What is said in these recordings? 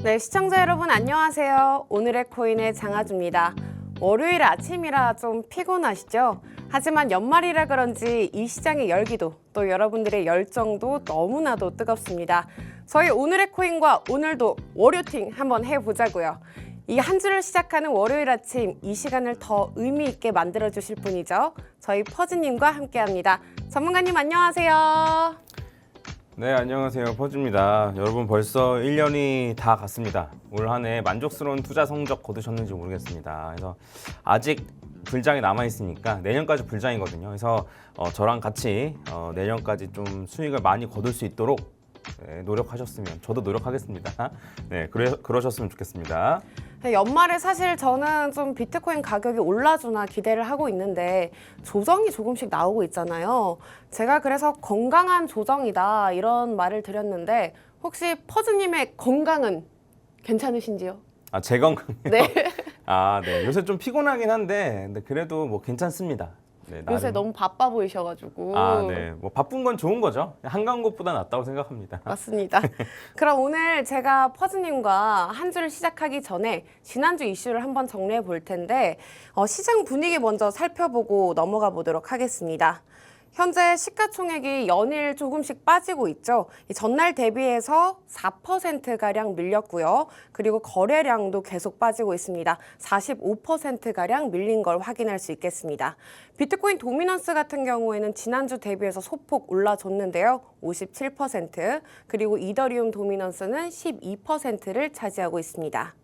네, 시청자 여러분 안녕하세요. 오늘의 코인의 장아주입니다. 월요일 아침이라 좀 피곤하시죠? 하지만 연말이라 그런지 이 시장의 열기도 또 여러분들의 열정도 너무나도 뜨겁습니다. 저희 오늘의 코인과 오늘도 월요팅 한번 해보자고요. 이 한 주를 시작하는 월요일 아침 이 시간을 더 의미 있게 만들어주실 분이죠. 저희 퍼즈님과 함께합니다. 전문가님 안녕하세요. 네, 안녕하세요. 퍼즈입니다. 여러분 벌써 1년이 다 갔습니다. 올 한 해 만족스러운 투자 성적 거두셨는지 모르겠습니다. 그래서 아직 불장이 남아있으니까 내년까지 불장이거든요. 그래서 저랑 같이 내년까지 좀 수익을 많이 거둘 수 있도록 노력하셨으면 저도 노력하겠습니다. 네, 그러셨으면 좋겠습니다. 연말에 사실 저는 좀 비트코인 가격이 올라주나 기대를 하고 있는데 조정이 조금씩 나오고 있잖아요. 제가 그래서 건강한 조정이다 이런 말을 드렸는데 혹시 퍼즈님의 건강은 괜찮으신지요? 아, 제 건강이요? 네. 아, 네. 요새 좀 피곤하긴 한데 근데 그래도 뭐 괜찮습니다. 네, 요새 나름. 너무 바빠 보이셔가지고. 아, 네. 뭐 바쁜 건 좋은 거죠. 한가한 것보다 낫다고 생각합니다. 맞습니다. 그럼 오늘 제가 퍼즈님과 한 주를 시작하기 전에 지난주 이슈를 한번 정리해 볼 텐데 시장 분위기 먼저 살펴보고 넘어가 보도록 하겠습니다. 현재 시가총액이 연일 조금씩 빠지고 있죠. 이 전날 대비해서 4%가량 밀렸고요. 그리고 거래량도 계속 빠지고 있습니다. 45%가량 밀린 걸 확인할 수 있겠습니다. 비트코인 도미넌스 같은 경우에는 지난주 대비해서 소폭 올라줬는데요. 57%, 그리고 이더리움 도미넌스는 12%를 차지하고 있습니다.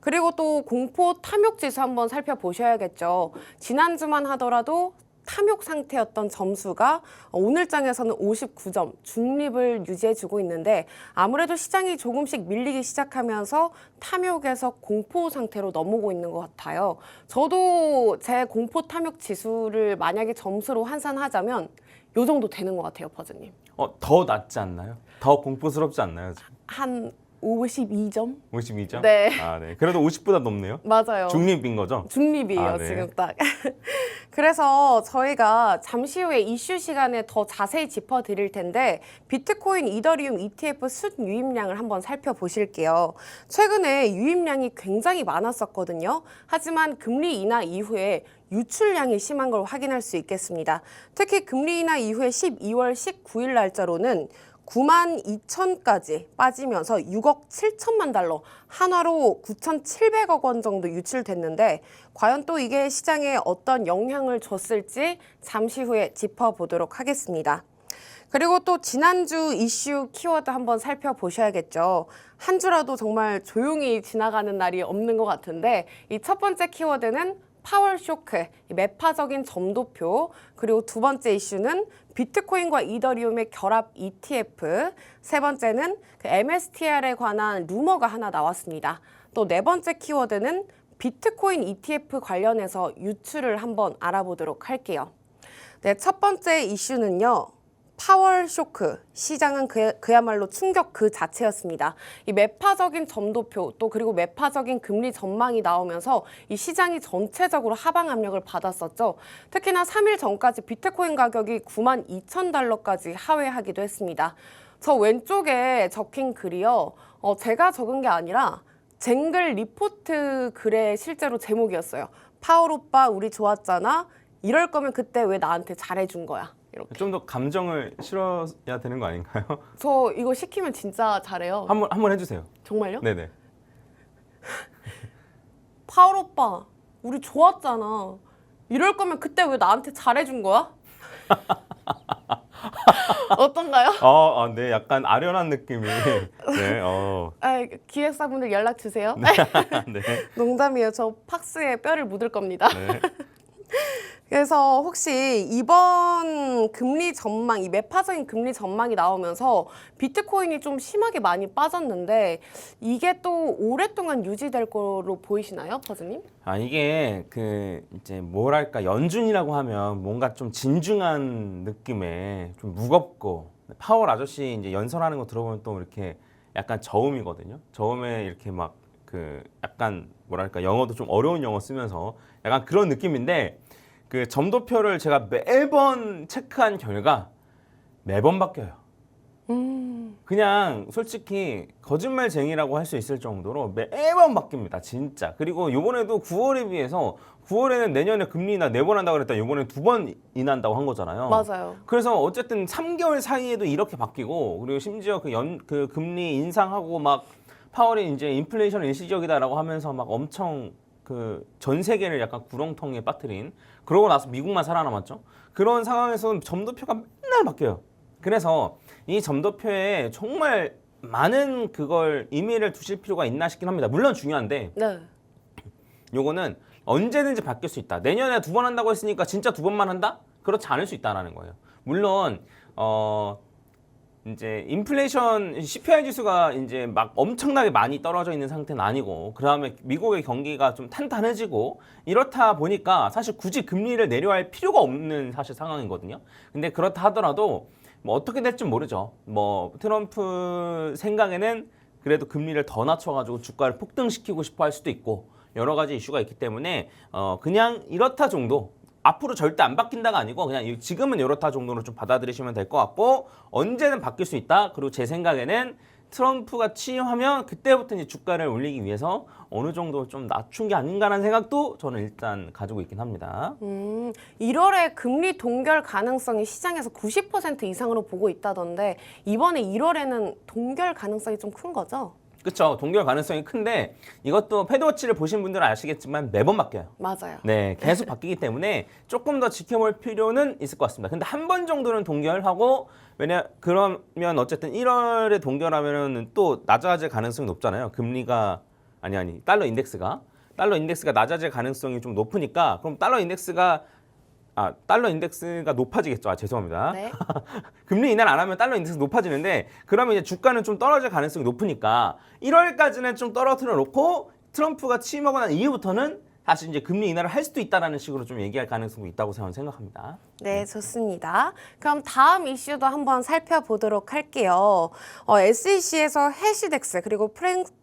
그리고 또 공포 탐욕 지수 한번 살펴보셔야겠죠. 지난주만 하더라도 탐욕 상태였던 점수가 오늘장에서는 59점, 중립을 유지해주고 있는데 아무래도 시장이 조금씩 밀리기 시작하면서 탐욕에서 공포 상태로 넘어오고 있는 것 같아요. 저도 제 공포 탐욕 지수를 만약에 점수로 환산하자면 요 정도 되는 것 같아요, 퍼즈님. 더 낫지 않나요? 더 공포스럽지 않나요? 지금? 한 52점? 52점? 네. 아, 네. 그래도 50보다 높네요. 맞아요. 중립인 거죠? 중립이에요, 아, 네. 지금 딱. 그래서 저희가 잠시 후에 이슈 시간에 더 자세히 짚어드릴 텐데 비트코인 이더리움 ETF 순 유입량을 한번 살펴보실게요. 최근에 유입량이 굉장히 많았었거든요. 하지만 금리 인하 이후에 유출량이 심한 걸 확인할 수 있겠습니다. 특히 금리 인하 이후에 12월 19일 날짜로는 9만 2천까지 빠지면서 6억 7천만 달러, 한화로 9,700억 원 정도 유출됐는데 과연 또 이게 시장에 어떤 영향을 줬을지 잠시 후에 짚어보도록 하겠습니다. 그리고 또 지난주 이슈 키워드 한번 살펴보셔야겠죠. 한 주라도 정말 조용히 지나가는 날이 없는 것 같은데 이 첫 번째 키워드는 파월 쇼크, 매파적인 점도표, 그리고 두 번째 이슈는 비트코인과 이더리움의 결합 ETF, 세 번째는 MSTR에 관한 루머가 하나 나왔습니다. 또 네 번째 키워드는 비트코인 ETF 관련해서 유출을 한번 알아보도록 할게요. 네, 첫 번째 이슈는요. 파월 쇼크, 시장은 그야말로 충격 그 자체였습니다. 이 매파적인 점도표 또 그리고 매파적인 금리 전망이 나오면서 이 시장이 전체적으로 하방 압력을 받았었죠. 특히나 3일 전까지 비트코인 가격이 9만 2천 달러까지 하회하기도 했습니다. 저 왼쪽에 적힌 글이요. 제가 적은 게 아니라 쟁글 리포트 글의 실제로 제목이었어요. 파월 오빠 우리 좋았잖아. 이럴 거면 그때 왜 나한테 잘해준 거야. 좀 더 감정을 실어야 되는 거 아닌가요? 저 이거 시키면 진짜 잘해요. 한번 해주세요. 정말요? 네네. 파울 오빠, 우리 좋았잖아. 이럴 거면 그때 왜 나한테 잘해준 거야? 어떤가요? 네, 약간 아련한 느낌이. 네, 기획사분들 연락 주세요. 네. 농담이에요. 저 팍스에 뼈를 묻을 겁니다. 네. 그래서 혹시 이번 금리 전망, 이 매파적인 금리 전망이 나오면서 비트코인이 좀 심하게 많이 빠졌는데 이게 또 오랫동안 유지될 거로 보이시나요, 퍼즈님? 아, 이게 이제 뭐랄까 연준이라고 하면 뭔가 좀 진중한 느낌의 좀 무겁고 파월 아저씨 이제 연설하는 거 들어보면 또 이렇게 약간 저음이거든요. 저음에 이렇게 막 약간 뭐랄까 영어도 좀 어려운 영어 쓰면서 약간 그런 느낌인데 그 점도표를 제가 매번 체크한 결과 매번 바뀌어요. 그냥 솔직히 거짓말쟁이라고 할 수 있을 정도로 매번 바뀝니다. 진짜. 그리고 요번에도 9월에 비해서 9월에는 내년에 금리 인하 4번 한다고 그랬다. 요번에 2번 인하한다고 한 거잖아요. 맞아요. 그래서 어쨌든 3개월 사이에도 이렇게 바뀌고 그리고 심지어 그 금리 인상하고 막 파월이 이제 인플레이션 일시적이다라고 하면서 막 엄청 그 전 세계를 약간 구렁텅이에 빠뜨린 그러고 나서 미국만 살아남았죠. 그런 상황에서는 점도표가 맨날 바뀌어요. 그래서 이 점도표에 정말 많은 그걸 의미를 두실 필요가 있나 싶긴 합니다. 물론 중요한데 네. 요거는 언제든지 바뀔 수 있다. 내년에 2번 한다고 했으니까 진짜 2번만 한다? 그렇지 않을 수 있다라는 거예요. 물론 이제 인플레이션 CPI 지수가 이제 막 엄청나게 많이 떨어져 있는 상태는 아니고 그다음에 미국의 경기가 좀 탄탄해지고 이렇다 보니까 사실 굳이 금리를 내려할 필요가 없는 사실 상황이거든요. 근데 그렇다 하더라도 뭐 어떻게 될지 모르죠. 뭐 트럼프 생각에는 그래도 금리를 더 낮춰가지고 주가를 폭등시키고 싶어 할 수도 있고 여러 가지 이슈가 있기 때문에 그냥 이렇다 정도. 앞으로 절대 안 바뀐다가 아니고 그냥 지금은 이렇다 정도로 좀 받아들이시면 될 것 같고 언제는 바뀔 수 있다. 그리고 제 생각에는 트럼프가 취임하면 그때부터 이제 주가를 올리기 위해서 어느 정도 좀 낮춘 게 아닌가라는 생각도 저는 일단 가지고 있긴 합니다. 1월에 금리 동결 가능성이 시장에서 90% 이상으로 보고 있다던데 이번에 1월에는 동결 가능성이 좀 큰 거죠? 그렇죠. 동결 가능성이 큰데 이것도 패드워치를 보신 분들은 아시겠지만 매번 바뀌어요. 맞아요. 네, 계속 바뀌기 때문에 조금 더 지켜볼 필요는 있을 것 같습니다. 근데 한 번 정도는 동결하고 그러면 어쨌든 1월에 동결하면은 또 낮아질 가능성이 높잖아요. 금리가 달러 인덱스가 낮아질 가능성이 좀 높으니까 그럼 달러 인덱스가 높아지겠죠. 죄송합니다. 네. 금리 인하를 안 하면 달러 인덱스 높아지는데 그러면 이제 주가는 좀 떨어질 가능성이 높으니까 1월까지는 좀 떨어뜨려 놓고 트럼프가 취임하고 난 이후부터는 다시 이제 금리 인하를 할 수도 있다라는 식으로 좀 얘기할 가능성도 있다고 저는 생각합니다. 네, 좋습니다. 그럼 다음 이슈도 한번 살펴보도록 할게요. SEC에서 해시덱스 그리고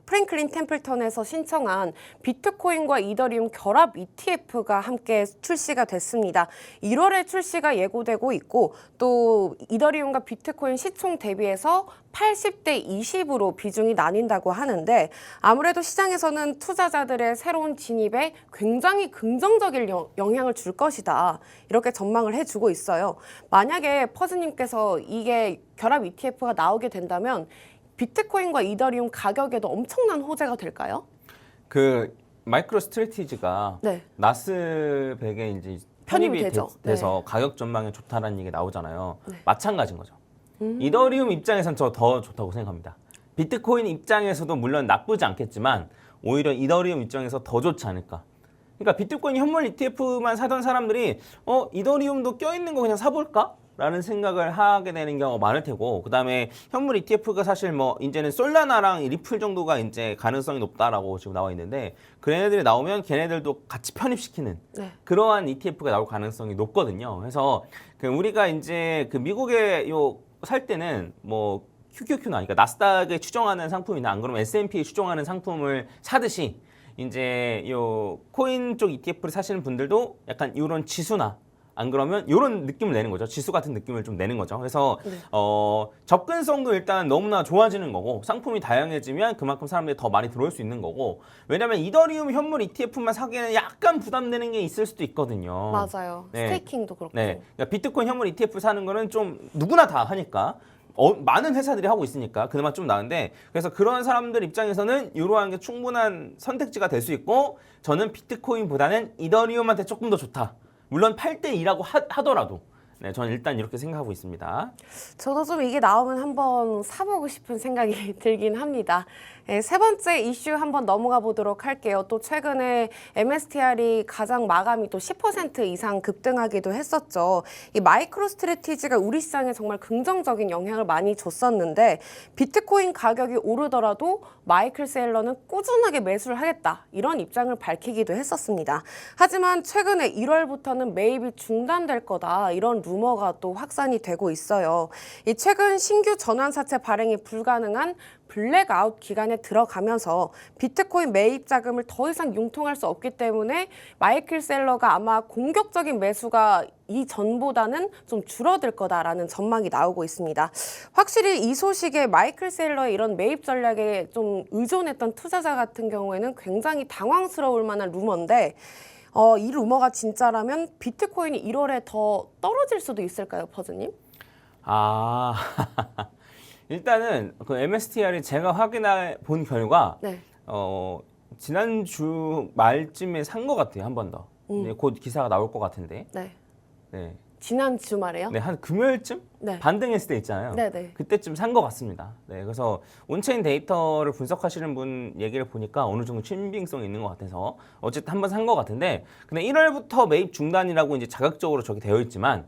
프랭클린 템플턴에서 신청한 비트코인과 이더리움 결합 ETF가 함께 출시가 됐습니다. 1월에 출시가 예고되고 있고 또 이더리움과 비트코인 시총 대비해서 80대 20으로 비중이 나뉜다고 하는데 아무래도 시장에서는 투자자들의 새로운 진입에 굉장히 긍정적인 영향을 줄 것이다. 이렇게 전망을 해주고 있어요. 만약에 퍼즈님께서 이게 결합 ETF가 나오게 된다면 비트코인과 이더리움 가격에도 엄청난 호재가 될까요? 그 마이크로 스트래티지가 네. 나스백에 이제 편입이 편입이 되죠. 돼서 가격 전망이 좋다라는 얘기 나오잖아요. 네. 마찬가지인 거죠. 이더리움 입장에선 저 더 좋다고 생각합니다. 비트코인 입장에서도 물론 나쁘지 않겠지만 오히려 이더리움 입장에서 더 좋지 않을까. 그러니까 비트코인 현물 ETF만 사던 사람들이 이더리움도 껴있는 거 그냥 사볼까? 라는 생각을 하게 되는 경우가 많을 테고 그다음에 현물 ETF가 사실 뭐 이제는 솔라나랑 리플 정도가 이제 가능성이 높다라고 지금 나와 있는데 걔네들이 나오면 걔네들도 같이 편입시키는 네. 그러한 ETF가 나올 가능성이 높거든요. 그래서 우리가 이제 그 미국에 살 때는 뭐 QQQ나 그러니까 나스닥에 추정하는 상품이나 안 그러면 S&P에 추정하는 상품을 사듯이 이제 요 코인 쪽 ETF를 사시는 분들도 약간 이런 지수나 안 그러면 이런 느낌을 내는 거죠. 지수 같은 느낌을 좀 내는 거죠. 그래서 네. 접근성도 일단 너무나 좋아지는 거고 상품이 다양해지면 그만큼 사람들이 더 많이 들어올 수 있는 거고 왜냐하면 이더리움 현물 ETF만 사기에는 약간 부담되는 게 있을 수도 있거든요. 맞아요. 네. 스테이킹도 그렇고. 네, 그러니까 비트코인 현물 ETF 사는 거는 좀 누구나 다 하니까 많은 회사들이 하고 있으니까 그나마 좀 나은데 그래서 그런 사람들 입장에서는 이러한 게 충분한 선택지가 될 수 있고 저는 비트코인보다는 이더리움한테 조금 더 좋다. 물론 8대2라고 하더라도 네, 저는 일단 이렇게 생각하고 있습니다. 저도 좀 이게 나오면 한번 사보고 싶은 생각이 들긴 합니다. 네, 세 번째 이슈 한번 넘어가 보도록 할게요. 또 최근에 MSTR이 가장 마감이 또 10% 이상 급등하기도 했었죠. 이 마이크로 스트래티지가 우리 시장에 정말 긍정적인 영향을 많이 줬었는데 비트코인 가격이 오르더라도 마이클 세일러는 꾸준하게 매수를 하겠다. 이런 입장을 밝히기도 했었습니다. 하지만 최근에 1월부터는 매입이 중단될 거다. 이런 루머가 또 확산이 되고 있어요. 이 최근 신규 전환사채 발행이 불가능한 블랙아웃 기간에 들어가면서 비트코인 매입 자금을 더 이상 융통할 수 없기 때문에 마이클 셀러가 아마 공격적인 매수가 이전보다는 좀 줄어들 거다라는 전망이 나오고 있습니다. 확실히 이 소식에 마이클 셀러의 이런 매입 전략에 좀 의존했던 투자자 같은 경우에는 굉장히 당황스러울 만한 루머인데 이 루머가 진짜라면 비트코인이 1월에 더 떨어질 수도 있을까요, 퍼즈님? 아, 일단은 그 MSTR이 제가 확인해 본 결과 네. 지난주 말쯤에 산 것 같아요, 한 번 더. 네, 곧 기사가 나올 것 같은데. 네. 네. 지난 주말에요? 네, 한 금요일쯤 네. 반등했을 때 있잖아요. 네네. 그때쯤 산 것 같습니다. 네, 그래서 온체인 데이터를 분석하시는 분 얘기를 보니까 어느 정도 신빙성이 있는 것 같아서 어쨌든 한번 산 것 같은데, 근데 1월부터 매입 중단이라고 이제 자극적으로 저기 되어 있지만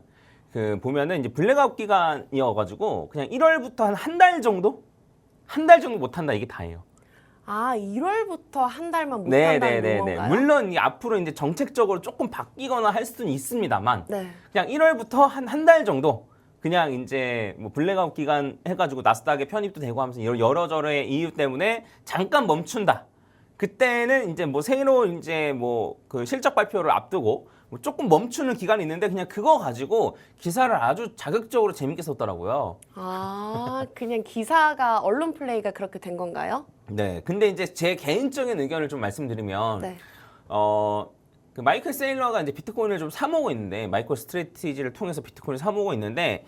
그 보면은 이제 블랙아웃 기간이어가지고 그냥 1월부터 한 달 정도 못 한다 이게 다예요. 아, 1월부터 한 달만 못 한다는 루머인가요? 물론 이 앞으로 이제 정책적으로 조금 바뀌거나 할 수는 있습니다만 네. 그냥 1월부터 한 달 정도 그냥 이제 뭐 블랙아웃 기간 해가지고 나스닥에 편입도 되고 하면서 여러저러의 이유 때문에 잠깐 멈춘다. 그때는 이제 뭐 새로 이제 뭐 그 실적 발표를 앞두고 뭐 조금 멈추는 기간이 있는데 그냥 그거 가지고 기사를 아주 자극적으로 재밌게 썼더라고요. 아, 그냥 기사가 언론 플레이가 그렇게 된 건가요? 네. 근데 이제 제 개인적인 의견을 좀 말씀드리면 네. 그 마이클 세일러가 이제 비트코인을 좀 사모으고 있는데 마이크로 스트래티지를 통해서 비트코인을 사모으고 있는데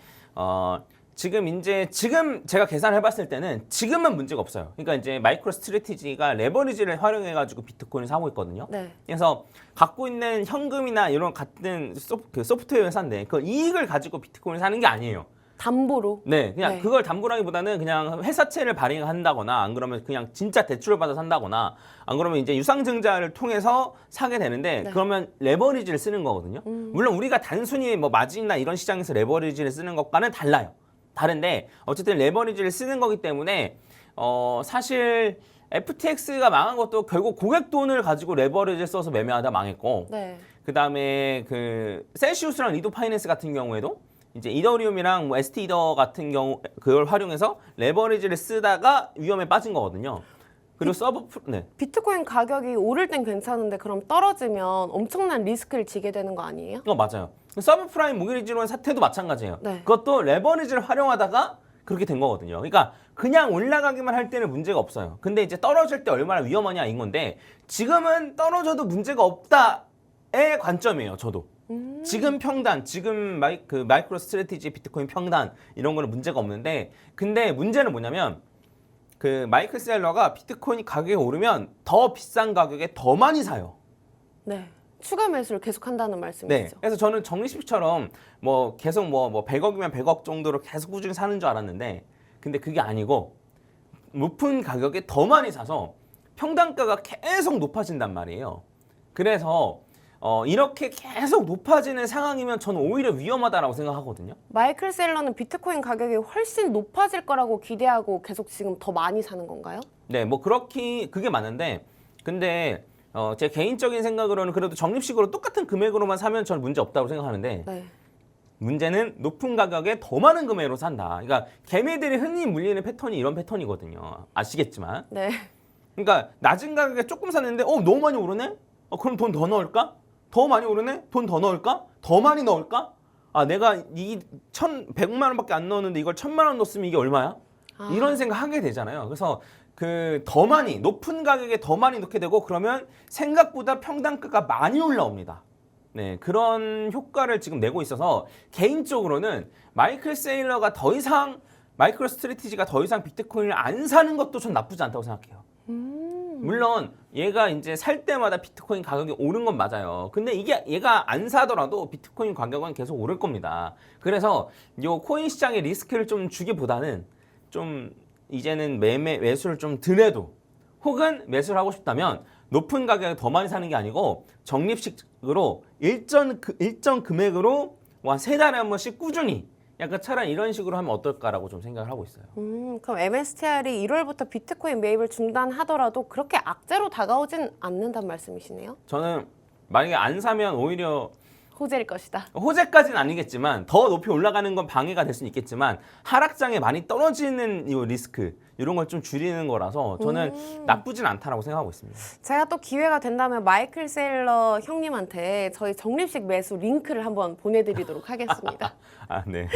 지금 제가 계산을 해봤을 때는 지금은 문제가 없어요. 그러니까 이제 마이크로 스트래티지가 레버리지를 활용해가지고 비트코인을 사고 있거든요. 네. 그래서 갖고 있는 현금이나 이런 같은 소프트웨어 회사인데 그 이익을 가지고 비트코인을 사는 게 아니에요. 담보로. 네, 그냥 네. 그걸 담보라기보다는 그냥 회사채를 발행한다거나 안 그러면 그냥 진짜 대출을 받아 산다거나 안 그러면 이제 유상증자를 통해서 사게 되는데 네. 그러면 레버리지를 쓰는 거거든요. 물론 우리가 단순히 뭐 마진이나 이런 시장에서 레버리지를 쓰는 것과는 달라요. 다른데 어쨌든 레버리지를 쓰는 거기 때문에 사실 FTX가 망한 것도 결국 고객 돈을 가지고 레버리지를 써서 매매하다 망했고 네. 그다음에 그 셀시우스랑 리도 파이낸스 같은 경우에도 이제 이더리움이랑 뭐 ST 이더 같은 경우 그걸 활용해서 레버리지를 쓰다가 위험에 빠진 거거든요. 그리고 네. 비트코인 가격이 오를 땐 괜찮은데 그럼 떨어지면 엄청난 리스크를 지게 되는 거 아니에요? 맞아요. 서브프라임 모기지론 사태도 마찬가지예요. 네. 그것도 레버리지를 활용하다가 그렇게 된 거거든요. 그러니까 그냥 올라가기만 할 때는 문제가 없어요. 근데 이제 떨어질 때 얼마나 위험하냐 인 건데 지금은 떨어져도 문제가 없다의 관점이에요. 저도. 지금 평단, 지금 마이크로 스트래티지 비트코인 평단 이런 거는 문제가 없는데 근데 문제는 뭐냐면 그 마이클 셀러가 비트코인 가격이 오르면 더 비싼 가격에 더 많이 사요. 네. 추가 매수를 계속 한다는 네. 말씀이시죠? 그래서 저는 정리식처럼 뭐 계속 뭐 100억이면 100억 정도로 계속 꾸준히 사는 줄 알았는데 근데 그게 아니고 높은 가격에 더 많이 사서 평단가가 계속 높아진단 말이에요. 그래서 이렇게 계속 높아지는 상황이면 저는 오히려 위험하다라고 생각하거든요. 마이클 셀러는 비트코인 가격이 훨씬 높아질 거라고 기대하고 계속 지금 더 많이 사는 건가요? 네, 뭐 그게 맞는데 근데 제 개인적인 생각으로는 그래도 적립식으로 똑같은 금액으로만 사면 저는 문제 없다고 생각하는데 네. 문제는 높은 가격에 더 많은 금액으로 산다. 그러니까 개미들이 흔히 물리는 패턴이 이런 패턴이거든요. 아시겠지만. 네. 그러니까 낮은 가격에 조금 샀는데 너무 많이 오르네? 그럼 돈 더 넣을까? 더 많이 오르네? 돈 더 넣을까? 더 많이 넣을까? 내가 이 100만 원밖에 안 넣었는데 이걸 1000만 원 넣었으면 이게 얼마야? 이런 생각 하게 되잖아요. 그래서 그 더 많이 높은 가격에 더 많이 넣게 되고 그러면 생각보다 평단가가 많이 올라옵니다. 네, 그런 효과를 지금 내고 있어서 개인적으로는 마이클 세일러가 더 이상 마이크로 스트래티지가 더 이상 비트코인을 안 사는 것도 전 나쁘지 않다고 생각해요. 물론 얘가 이제 살 때마다 비트코인 가격이 오른 건 맞아요. 근데 이게 얘가 안 사더라도 비트코인 가격은 계속 오를 겁니다. 그래서 요 코인 시장의 리스크를 좀 주기보다는 좀 이제는 매수를 좀 덜해도 혹은 매수를 하고 싶다면 높은 가격에 더 많이 사는 게 아니고 적립식으로 일정 금액으로 한 3달에 한 번씩 꾸준히 약간 차라리 이런 식으로 하면 어떨까라고 좀 생각을 하고 있어요. 그럼 MSTR이 1월부터 비트코인 매입을 중단하더라도 그렇게 악재로 다가오진 않는단 말씀이시네요? 저는 만약에 안 사면 오히려 호재일 것이다. 호재까지는 아니겠지만 더 높이 올라가는 건 방해가 될 수는 있겠지만 하락장에 많이 떨어지는 이 리스크 이런 걸 좀 줄이는 거라서 저는 나쁘진 않다라고 생각하고 있습니다. 제가 또 기회가 된다면 마이클 세일러 형님한테 저희 적립식 매수 링크를 한번 보내드리도록 하겠습니다. 아, 네.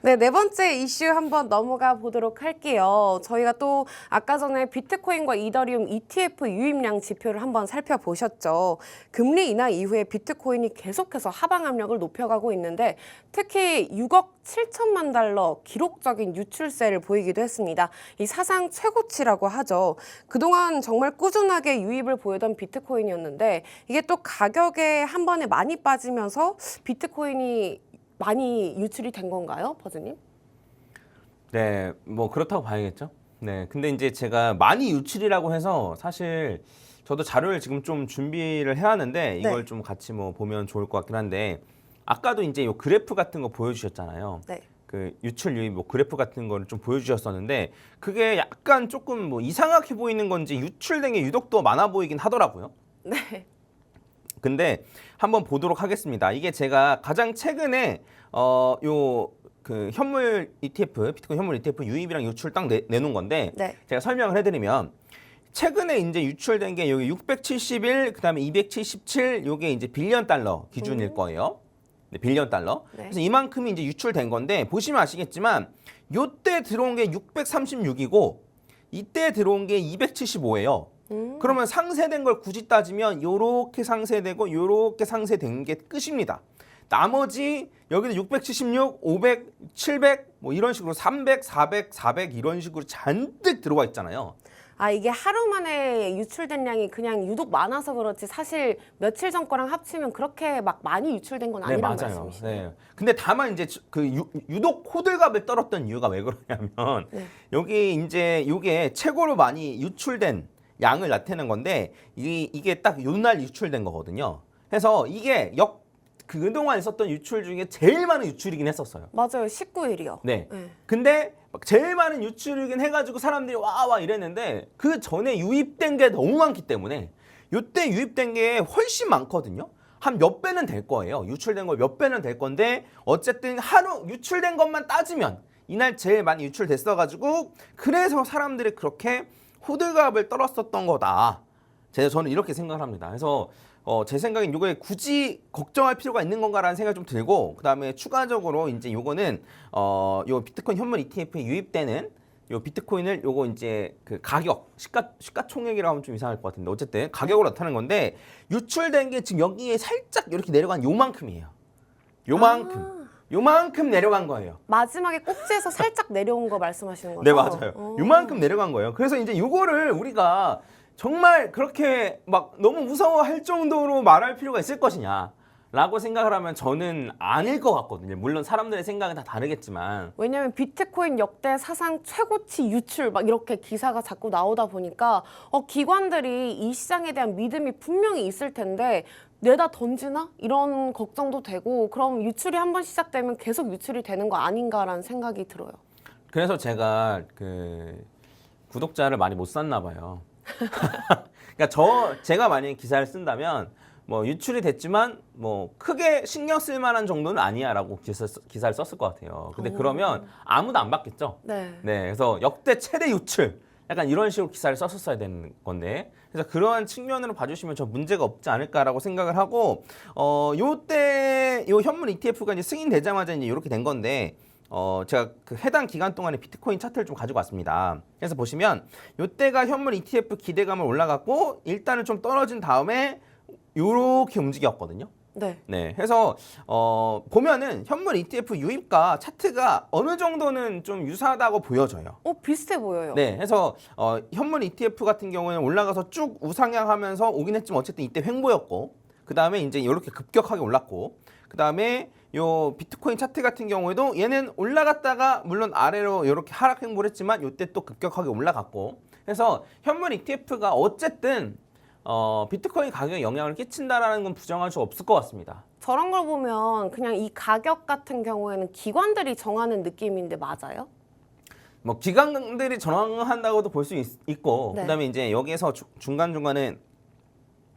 네, 네 번째 이슈 한번 넘어가 보도록 할게요. 저희가 또 아까 전에 비트코인과 이더리움 ETF 유입량 지표를 한번 살펴보셨죠. 금리 인하 이후에 비트코인이 계속해서 하방 압력을 높여가고 있는데 특히 6억 7천만 달러 기록적인 유출세를 보이기도 했습니다. 이 사상 최고치라고 하죠. 그동안 정말 꾸준하게 유입을 보이던 비트코인이었는데 이게 또 가격에 한 번에 많이 빠지면서 비트코인이 많이 유출이 된 건가요, 버즈님? 네, 뭐 그렇다고 봐야겠죠. 네, 근데 이제 제가 많이 유출이라고 해서 사실 저도 자료를 지금 좀 준비를 해왔는데 이걸 네. 좀 같이 뭐 보면 좋을 것 같긴 한데 아까도 이제 요 그래프 같은 거 보여주셨잖아요. 네. 그 유출 유입 뭐 그래프 같은 거를 좀 보여주셨었는데 그게 약간 조금 뭐 이상하게 보이는 건지 유출된 게 유독 더 많아 보이긴 하더라고요. 네. 근데 한번 보도록 하겠습니다. 이게 제가 가장 최근에 요 그 현물 ETF, 비트코인 현물 ETF 유입이랑 유출 딱 내놓은 건데 네. 제가 설명을 해드리면 최근에 이제 유출된 게 여기 671, 그다음에 277, 요게 이제 빌리언 달러 기준일 거예요. 네, 빌리언 달러. 네. 그래서 이만큼이 이제 유출된 건데 보시면 아시겠지만 요때 들어온 게 636이고 이때 들어온 게 275예요. 그러면 상세된 걸 굳이 따지면 요렇게 상세되고 요렇게 상세된 게 끝입니다. 나머지 여기도 676, 500, 700 뭐 이런 식으로 300, 400, 400 이런 식으로 잔뜩 들어와 있잖아요. 아, 이게 하루 만에 유출된 양이 그냥 유독 많아서 그렇지 사실 며칠 전 거랑 합치면 그렇게 막 많이 유출된 건 네, 아니란 맞아요. 말씀이시네요. 네. 근데 다만 이제 그 유독 호들갑을 떨었던 이유가 왜 그러냐면 네. 여기 이제 요게 최고로 많이 유출된 양을 나타내는 건데 이게 딱 요날 유출된 거거든요. 그래서 이게 그동안 있었던 유출 중에 제일 많은 유출이긴 했었어요. 맞아요. 19일이요. 네. 근데 막 제일 많은 유출이긴 해가지고 사람들이 와 이랬는데 그 전에 유입된 게 너무 많기 때문에 요때 유입된 게 훨씬 많거든요. 한 몇 배는 될 거예요. 유출된 거 몇 배는 될 건데 어쨌든 하루 유출된 것만 따지면 이날 제일 많이 유출됐어가지고 그래서 사람들이 그렇게 호들갑을 떨었었던 거다. 저는 이렇게 생각을 합니다. 그래서 제 생각엔 이거에 굳이 걱정할 필요가 있는 건가라는 생각이 좀 들고 그다음에 추가적으로 이제 요거는 요 비트코인 현물 ETF에 유입되는 요 비트코인을 요거 이제 그 가격 시가총액이라고 하면 좀 이상할 것 같은데 어쨌든 가격으로 나타나는 건데 유출된 게 지금 여기에 살짝 이렇게 내려간 요만큼이에요. 요만큼 내려간 거예요. 마지막에 꼭지에서 살짝 내려온 거 말씀하시는 거죠? 네, 맞아요. 요만큼 내려간 거예요. 그래서 이제 요거를 우리가 정말 그렇게 막 너무 무서워할 정도로 말할 필요가 있을 것이냐라고 생각을 하면 저는 아닐 것 같거든요. 물론 사람들의 생각은 다 다르겠지만. 왜냐하면 비트코인 역대 사상 최고치 유출 막 이렇게 기사가 자꾸 나오다 보니까 기관들이 이 시장에 대한 믿음이 분명히 있을 텐데 내다 던지나? 이런 걱정도 되고 그럼 유출이 한번 시작되면 계속 유출이 되는 거 아닌가라는 생각이 들어요. 그래서 제가 그 구독자를 많이 못 샀나 봐요. 그러니까 제가 만약에 기사를 쓴다면 뭐 유출이 됐지만 뭐 크게 신경 쓸 만한 정도는 아니야라고 기사를 썼을 것 같아요. 근데 그러면 아무도 안 받겠죠. 네. 네, 그래서 역대 최대 유출 약간 이런 식으로 기사를 썼었어야 되는 건데 그래서 그러한 측면으로 봐주시면 저 문제가 없지 않을까라고 생각을 하고 요때 요 현물 ETF가 이제 승인되자마자 이제 이렇게 된 건데. 제가 그 해당 기간 동안의 비트코인 차트를 좀 가지고 왔습니다. 그래서 보시면 요때가 현물 ETF 기대감을 올라갔고 일단은 좀 떨어진 다음에 요렇게 움직였거든요. 네. 네. 해서 보면은 현물 ETF 유입과 차트가 어느 정도는 좀 유사하다고 보여져요. 비슷해 보여요. 네. 해서 현물 ETF 같은 경우에는 올라가서 쭉 우상향하면서 오긴 했지만 어쨌든 이때 횡보였고 그다음에 이제 이렇게 급격하게 올랐고 그다음에 요 비트코인 차트 같은 경우에도 얘는 올라갔다가 물론 아래로 이렇게 하락 행보를 했지만 요때 또 급격하게 올라갔고 그래서 현물 ETF가 어쨌든 비트코인 가격에 영향을 끼친다라는 건 부정할 수 없을 것 같습니다. 저런 걸 보면 그냥 이 가격 같은 경우에는 기관들이 정하는 느낌인데 맞아요? 뭐 기관들이 정한다고도 볼 수 있고 네. 그다음에 이제 여기에서 중간중간에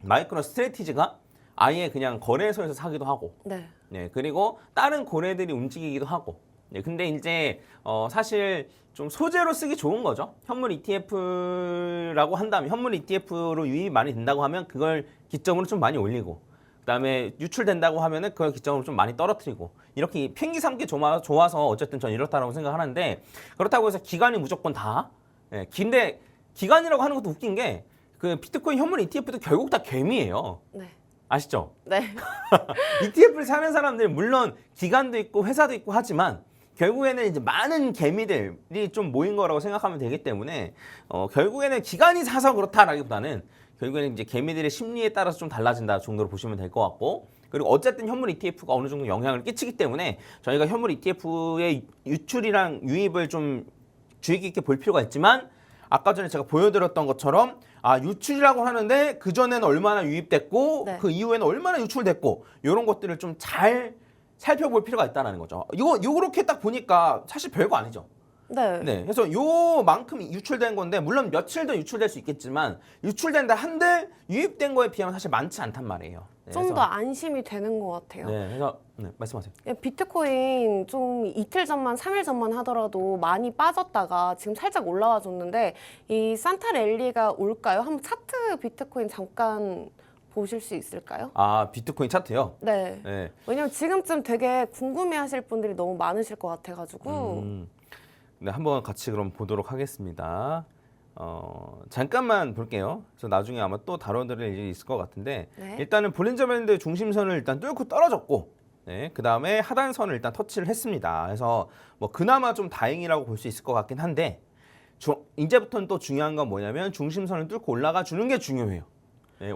마이크로 스트래티지가 아예 그냥 거래소에서 사기도 하고 네. 네, 그리고 다른 거래들이 움직이기도 하고. 네, 근데 이제 사실 좀 소재로 쓰기 좋은 거죠. 현물 ETF라고 한다면 현물 ETF로 유입이 많이 된다고 하면 그걸 기점으로 좀 많이 올리고 그다음에 유출된다고 하면은 그걸 기점으로 좀 많이 떨어뜨리고 이렇게 편기 삼기 좋아서 어쨌든 전 이렇다라고 생각하는데 그렇다고 해서 기간이 무조건 다 근데 기간이라고 하는 것도 웃긴 게 그 비트코인 현물 ETF도 결국 다 개미예요. 네. 아시죠? 네. ETF를 사는 사람들 물론 기관도 있고 회사도 있고 하지만 결국에는 이제 많은 개미들이 좀 모인 거라고 생각하면 되기 때문에 결국에는 기관이 사서 그렇다라기보다는 결국에는 이제 개미들의 심리에 따라서 좀 달라진다 정도로 보시면 될 것 같고 그리고 어쨌든 현물 ETF가 어느 정도 영향을 끼치기 때문에 저희가 현물 ETF의 유출이랑 유입을 좀 주의 깊게 볼 필요가 있지만 아까 전에 제가 보여드렸던 것처럼 유출이라고 하는데 그전에는 얼마나 유입됐고 네. 그 이후에는 얼마나 유출됐고 이런 것들을 좀 잘 살펴볼 필요가 있다는 거죠. 요렇게 딱 보니까 사실 별거 아니죠. 네. 네, 그래서 요만큼 유출된 건데 물론 며칠 더 유출될 수 있겠지만 유출된다 한들 유입된 거에 비하면 사실 많지 않단 말이에요. 네, 좀 더 안심이 되는 것 같아요. 네, 그래서 말씀하세요. 비트코인 좀 이틀 전만, 3일 전만 하더라도 많이 빠졌다가 지금 살짝 올라와 줬는데 이 산타 랠리가 올까요? 한번 차트 비트코인 잠깐 보실 수 있을까요? 비트코인 차트요? 네. 네. 왜냐면 지금쯤 되게 궁금해하실 분들이 너무 많으실 것 같아가지고. 네, 한번 같이 그럼 보도록 하겠습니다. 잠깐만 볼게요. 그래서 나중에 아마 또 다뤄드릴 일이 있을 것 같은데 네. 일단은 볼린저 밴드 중심선을 일단 뚫고 떨어졌고 네, 그 다음에 하단선을 일단 터치를 했습니다. 그래서 뭐 그나마 좀 다행이라고 볼 수 있을 것 같긴 한데 이제부터는 또 중요한 건 뭐냐면 중심선을 뚫고 올라가 주는 게 중요해요. 네,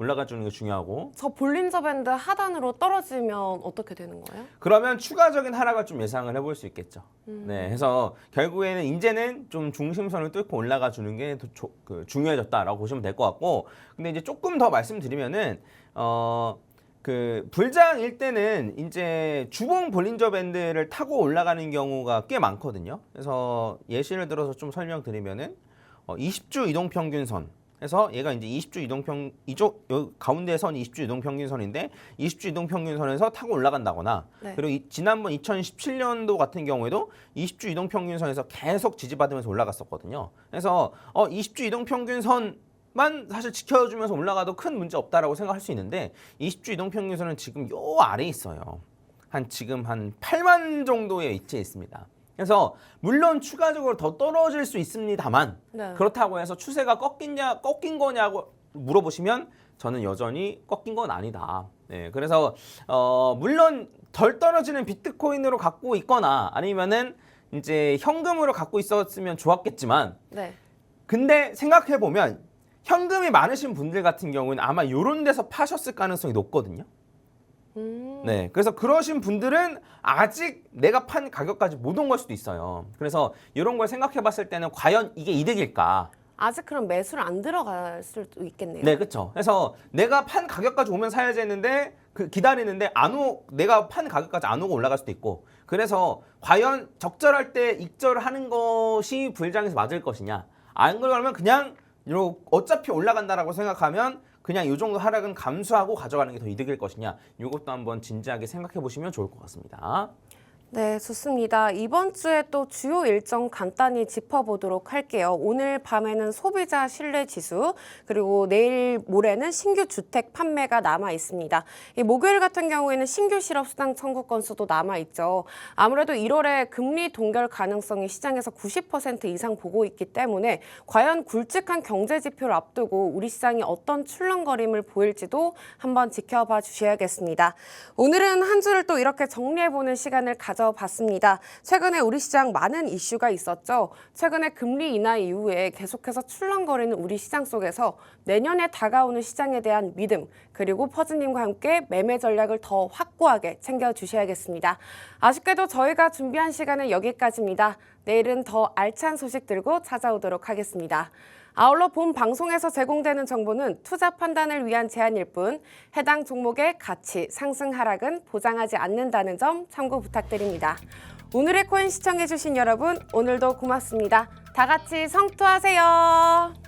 올라가 주는 게 중요하고 저 볼린저 밴드 하단으로 떨어지면 어떻게 되는 거예요? 그러면 추가적인 하락을 좀 예상을 해볼 수 있겠죠. 네, 그래서 결국에는 이제는 좀 중심선을 뚫고 올라가 주는 게 더 중요해졌다라고 보시면 될 것 같고, 근데 이제 조금 더 말씀드리면은 그 불장일 때는 이제 주봉 볼린저 밴드를 타고 올라가는 경우가 꽤 많거든요. 그래서 예시를 들어서 좀 설명드리면은 20주 이동 평균선. 그래서 얘가 이제 20주 이동평 이쪽 여기 가운데 선 20주 이동평균선인데 20주 이동평균선에서 타고 올라간다거나 네. 그리고 지난번 2017년도 같은 경우에도 20주 이동평균선에서 계속 지지받으면서 올라갔었거든요. 그래서 20주 이동평균선만 사실 지켜주면서 올라가도 큰 문제 없다라고 생각할 수 있는데 20주 이동평균선은 지금 요 아래에 있어요. 지금 한 8만 정도의 위치에 있습니다. 그래서 물론 추가적으로 더 떨어질 수 있습니다만 네. 그렇다고 해서 추세가 꺾인 거냐고 물어보시면 저는 여전히 꺾인 건 아니다. 네, 그래서 물론 덜 떨어지는 비트코인으로 갖고 있거나 아니면은 이제 현금으로 갖고 있었으면 좋았겠지만 네. 근데 생각해 보면 현금이 많으신 분들 같은 경우는 아마 이런 데서 파셨을 가능성이 높거든요. 네, 그래서 그러신 분들은 아직 내가 판 가격까지 못 온 걸 수도 있어요. 그래서 이런 걸 생각해 봤을 때는 과연 이게 이득일까? 아직 그럼 매수를 안 들어갈 수도 있겠네요. 네, 그렇죠. 그래서 내가 판 가격까지 오면 사야지 했는데 기다리는데 내가 판 가격까지 안 오고 올라갈 수도 있고. 그래서 과연 적절할 때 익절을 하는 것이 불장에서 맞을 것이냐? 안 그러면 그냥 어차피 올라간다라고 생각하면 그냥 이 정도 하락은 감수하고 가져가는 게 더 이득일 것이냐, 이것도 한번 진지하게 생각해 보시면 좋을 것 같습니다. 네, 좋습니다. 이번 주에 또 주요 일정 간단히 짚어보도록 할게요. 오늘 밤에는 소비자 신뢰 지수, 그리고 내일 모레는 신규 주택 판매가 남아 있습니다. 이 목요일 같은 경우에는 신규 실업수당 청구 건수도 남아 있죠. 아무래도 1월에 금리 동결 가능성이 시장에서 90% 이상 보고 있기 때문에 과연 굵직한 경제 지표를 앞두고 우리 시장이 어떤 출렁거림을 보일지도 한번 지켜봐 주셔야겠습니다. 오늘은 한 주를 또 이렇게 정리해보는 시간을 가져봤습니다. 최근에 우리 시장 많은 이슈가 있었죠. 최근에 금리 인하 이후에 계속해서 출렁거리는 우리 시장 속에서 내년에 다가오는 시장에 대한 믿음, 그리고 퍼즈님과 함께 매매 전략을 더 확고하게 챙겨주셔야겠습니다. 아쉽게도 저희가 준비한 시간은 여기까지입니다. 내일은 더 알찬 소식 들고 찾아오도록 하겠습니다. 아울러 본 방송에서 제공되는 정보는 투자 판단을 위한 제안일 뿐 해당 종목의 가치, 상승 하락은 보장하지 않는다는 점 참고 부탁드립니다. 오늘의 코인 시청해주신 여러분, 오늘도 고맙습니다. 다 같이 성투하세요.